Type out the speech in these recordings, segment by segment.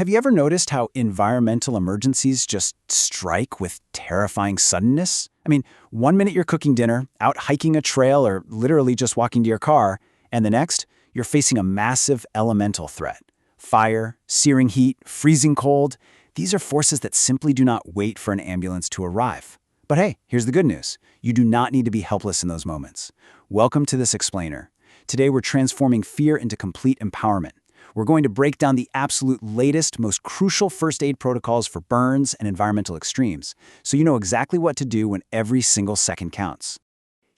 Have you ever noticed how environmental emergencies just strike with terrifying suddenness? I mean, 1 minute you're cooking dinner, out hiking a trail, or literally just walking to your car, and the next, you're facing a massive elemental threat. Fire, searing heat, freezing cold. These are forces that simply do not wait for an ambulance to arrive. But hey, here's the good news. You do not need to be helpless in those moments. Welcome to this explainer. Today we're transforming fear into complete empowerment. We're going to break down the absolute latest, most crucial first aid protocols for burns and environmental extremes, so you know exactly what to do when every single second counts.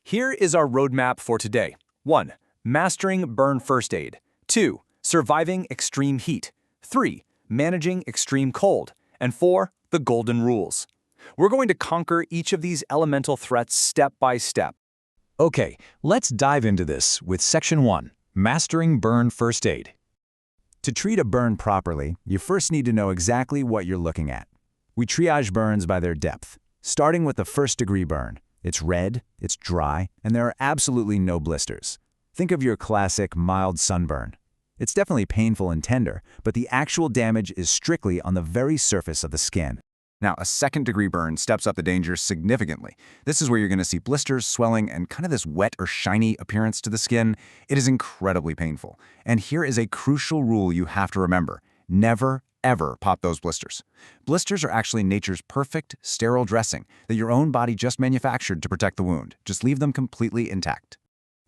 Here is our roadmap for today. 1. Mastering burn first aid. 2. Surviving extreme heat. 3. Managing extreme cold. And 4. The golden rules. We're going to conquer each of these elemental threats step by step. Okay, let's dive into this with Section 1, Mastering Burn First Aid. To treat a burn properly, you first need to know exactly what you're looking at. We triage burns by their depth, starting with the first-degree burn. It's red, it's dry, and there are absolutely no blisters. Think of your classic mild sunburn. It's definitely painful and tender, but the actual damage is strictly on the very surface of the skin. Now, a second-degree burn steps up the danger significantly. This is where you're going to see blisters, swelling, and kind of this wet or shiny appearance to the skin. It is incredibly painful. And here is a crucial rule you have to remember. Never, ever pop those blisters. Blisters are actually nature's perfect, sterile dressing that your own body just manufactured to protect the wound. Just leave them completely intact.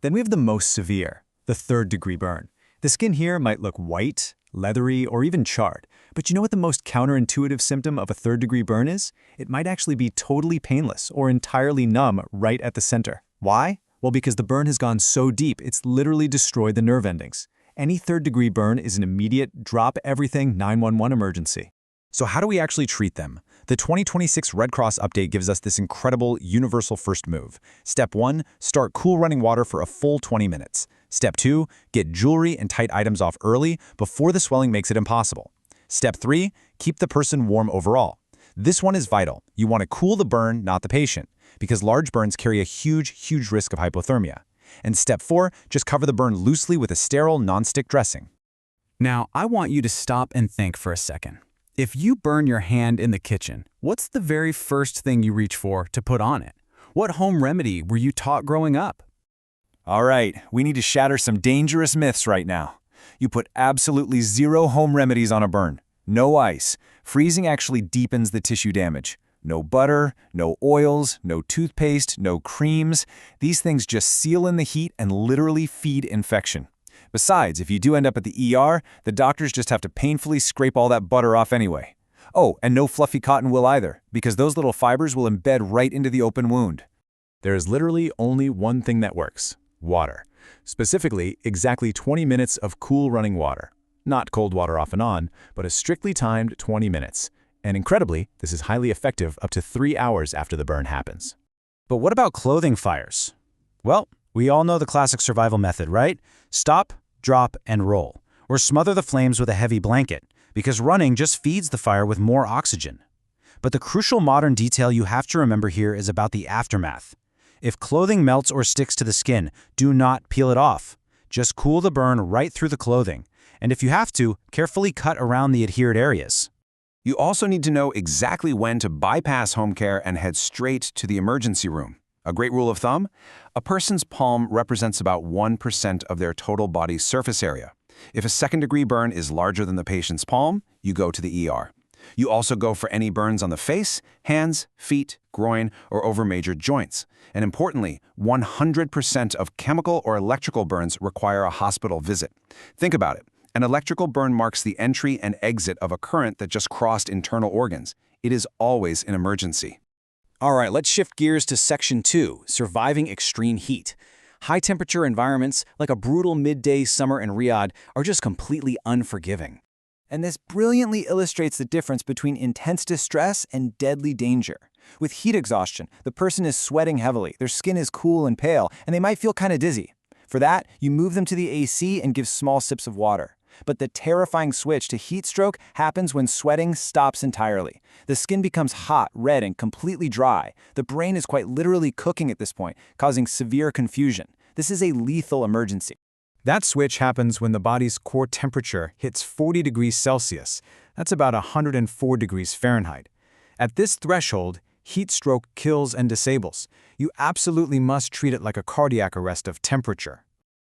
Then we have the most severe, the third-degree burn. The skin here might look white, leathery, or even charred. But you know what the most counterintuitive symptom of a third-degree burn is? It might actually be totally painless or entirely numb right at the center. Why? Well, because the burn has gone so deep, it's literally destroyed the nerve endings. Any third-degree burn is an immediate, drop-everything 911 emergency. So how do we actually treat them? The 2026 Red Cross update gives us this incredible universal first move. Step 1, start cool running water for a full 20 minutes. Step 2, get jewelry and tight items off early before the swelling makes it impossible. Step 3, keep the person warm overall. This one is vital. You want to cool the burn, not the patient, because large burns carry a huge risk of hypothermia. And Step 4, just cover the burn loosely with a sterile, non-stick dressing. Now, I want you to stop and think for a second. If you burn your hand in the kitchen, what's the very first thing you reach for to put on it? What home remedy were you taught growing up? All right, we need to shatter some dangerous myths right now. You put absolutely zero home remedies on a burn. No ice. Freezing actually deepens the tissue damage. No butter, no oils, no toothpaste, no creams. These things just seal in the heat and literally feed infection. Besides, if you do end up at the ER, the doctors just have to painfully scrape all that butter off anyway. Oh, and no fluffy cotton wool either, because those little fibers will embed right into the open wound. There is literally only one thing that works: water. Specifically, exactly 20 minutes of cool running water. Not cold water off and on, but a strictly timed 20 minutes. And incredibly, this is highly effective up to 3 hours after the burn happens. But what about clothing fires? Well, we all know the classic survival method, right? Stop, drop, and roll. Or smother the flames with a heavy blanket, because running just feeds the fire with more oxygen. But the crucial modern detail you have to remember here is about the aftermath. If clothing melts or sticks to the skin, do not peel it off. Just cool the burn right through the clothing. And if you have to, carefully cut around the adhered areas. You also need to know exactly when to bypass home care and head straight to the emergency room. A great rule of thumb? A person's palm represents about 1% of their total body's surface area. If a second-degree burn is larger than the patient's palm, you go to the ER. You also go for any burns on the face, hands, feet, groin, or over major joints. And importantly, 100% of chemical or electrical burns require a hospital visit. Think about it. An electrical burn marks the entry and exit of a current that just crossed internal organs. It is always an emergency. All right, let's shift gears to Section 2, Surviving Extreme Heat. High-temperature environments, like a brutal midday summer in Riyadh, are just completely unforgiving. And this brilliantly illustrates the difference between intense distress and deadly danger. With heat exhaustion, the person is sweating heavily, their skin is cool and pale, and they might feel kind of dizzy. For that, you move them to the AC and give small sips of water. But the terrifying switch to heat stroke happens when sweating stops entirely. The skin becomes hot, red, and completely dry. The brain is quite literally cooking at this point, causing severe confusion. This is a lethal emergency. That switch happens when the body's core temperature hits 40 degrees Celsius. That's about 104 degrees Fahrenheit. At this threshold, heat stroke kills and disables. You absolutely must treat it like a cardiac arrest of temperature.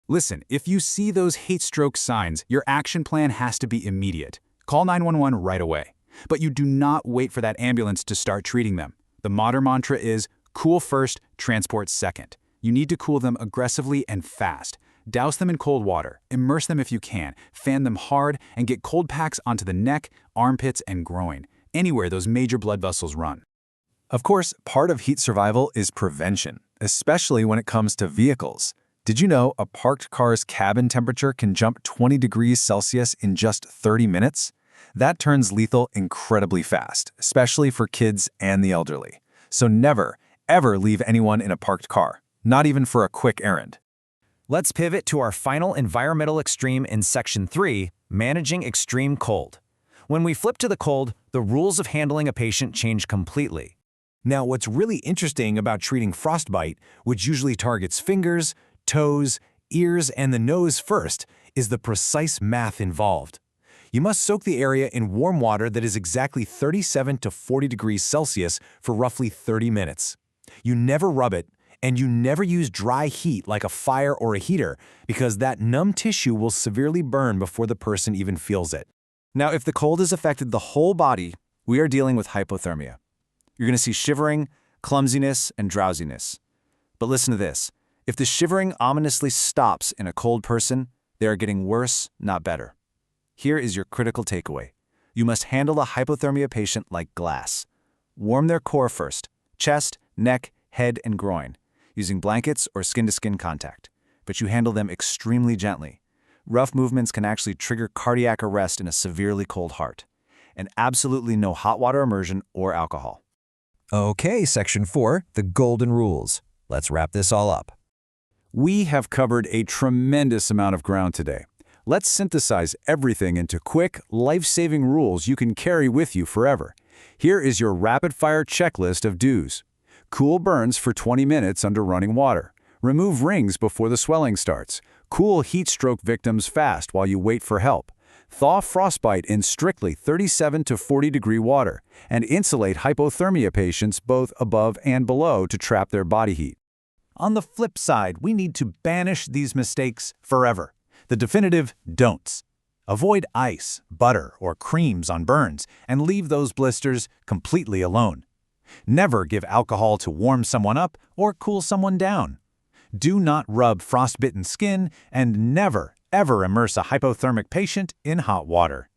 Listen, if you see those heat stroke signs, your action plan has to be immediate. Call 911 right away. But you do not wait for that ambulance to start treating them. The modern mantra is, cool first, transport second. You need to cool them aggressively and fast. Douse them in cold water, immerse them if you can, fan them hard, and get cold packs onto the neck, armpits, and groin, anywhere those major blood vessels run. Of course, part of heat survival is prevention, especially when it comes to vehicles. Did you know a parked car's cabin temperature can jump 20 degrees Celsius in just 30 minutes? That turns lethal incredibly fast, especially for kids and the elderly. So never, ever leave anyone in a parked car, not even for a quick errand. Let's pivot to our final environmental extreme in Section 3, managing extreme cold. When we flip to the cold, the rules of handling a patient change completely. Now, what's really interesting about treating frostbite, which usually targets fingers, toes, ears, and the nose first, is the precise math involved. You must soak the area in warm water that is exactly 37 to 40 degrees Celsius for roughly 30 minutes. You never rub it, and you never use dry heat like a fire or a heater, because that numb tissue will severely burn before the person even feels it. Now, if the cold has affected the whole body, we are dealing with hypothermia. You're going to see shivering, clumsiness, and drowsiness. But listen to this. If the shivering ominously stops in a cold person, they are getting worse, not better. Here is your critical takeaway. You must handle a hypothermia patient like glass. Warm their core first, chest, neck, head, and groin, using blankets or skin-to-skin contact. But you handle them extremely gently. Rough movements can actually trigger cardiac arrest in a severely cold heart. And absolutely no hot water immersion or alcohol. Okay, Section 4, the golden rules. Let's wrap this all up. We have covered a tremendous amount of ground today. Let's synthesize everything into quick, life-saving rules you can carry with you forever. Here is your rapid-fire checklist of do's. Cool burns for 20 minutes under running water. Remove rings before the swelling starts. Cool heat stroke victims fast while you wait for help. Thaw frostbite in strictly 37 to 40 degree water. And insulate hypothermia patients both above and below to trap their body heat. On the flip side, we need to banish these mistakes forever. The definitive don'ts. Avoid ice, butter, or creams on burns and leave those blisters completely alone. Never give alcohol to warm someone up or cool someone down. Do not rub frostbitten skin, and never, ever immerse a hypothermic patient in hot water.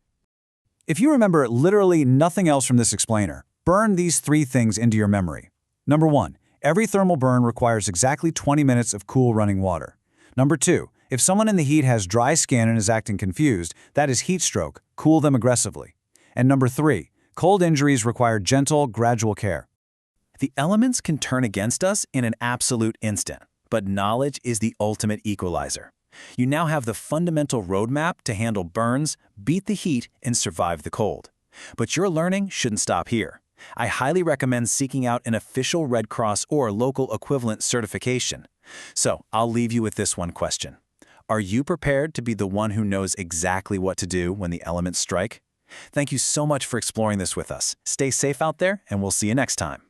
If you remember literally nothing else from this explainer, burn these 3 things into your memory. Number 1, every thermal burn requires exactly 20 minutes of cool running water. Number 2, if someone in the heat has dry skin and is acting confused, that is heat stroke, cool them aggressively. And number 3, cold injuries require gentle, gradual care. The elements can turn against us in an absolute instant, but knowledge is the ultimate equalizer. You now have the fundamental roadmap to handle burns, beat the heat, and survive the cold. But your learning shouldn't stop here. I highly recommend seeking out an official Red Cross or local equivalent certification. So I'll leave you with this one question. Are you prepared to be the one who knows exactly what to do when the elements strike? Thank you so much for exploring this with us. Stay safe out there, and we'll see you next time.